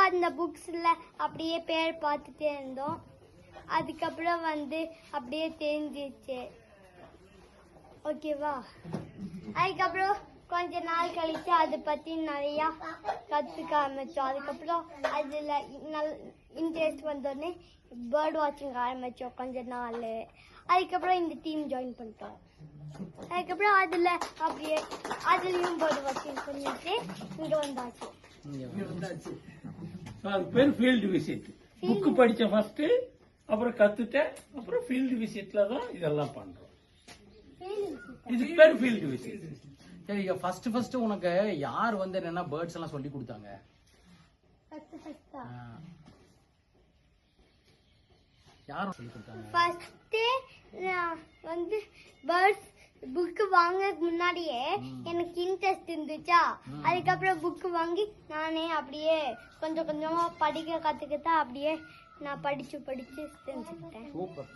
அந்த புக்ஸ்ல அப்படியே பேர் பார்த்துட்டே இருந்தோம். அதுக்கப்புறம் அப்படியே தெரிஞ்சிச்சு. ஓகேவா? அதுக்கப்புறம் கொஞ்ச நாள் கழிச்சு அதை பத்தி நிறைய கத்துக்க ஆரம்பிச்சோம். அதுக்கப்புறம் அதுல இன்ட்ரெஸ்ட் வந்தோடனே பேர்ட் வாட்சிங் ஆரம்பிச்சோம் கொஞ்ச நாள். அதுக்கப்புறம் இந்த டீம் ஜாயின் பண்ணிட்டோம். அதுக்கப்புறம் அதுலயும் பேர்ட் வாட்சிங் பண்ணிட்டு இங்க வந்தாச்சு. அது பேர் ஃபீல்டு விசிட். புக்கு படிச்ச ஃபர்ஸ்ட், அப்புறம் கத்துட்டேன், அப்புறம் ஃபீல்டு விசிட்ல தான் இதெல்லாம் பண்றோம். இது பேர் ஃபீல்டு விசிட். சரி, ஃபர்ஸ்ட் உனக்கு யார் என்னன்னா பேர்ட்ஸ் எல்லாம் சொல்லி கொடுத்தாங்க? யாரும் சொல்லி கொடுத்தாங்க? ஃபர்ஸ்ட் பேர்ட்ஸ் புக் வாங்கறதுக்கு முன்னாடியே எனக்கு இன்ட்ரெஸ்ட் இருந்துச்சா. அதுக்கப்புறம் புக் வாங்கி நானே அப்படியே கொஞ்சம் கொஞ்சமா படிக்க கத்துக்கிட்டா அப்படியே நான் படிச்சு தெரிஞ்சுக்கிட்டேன். சூப்பர்.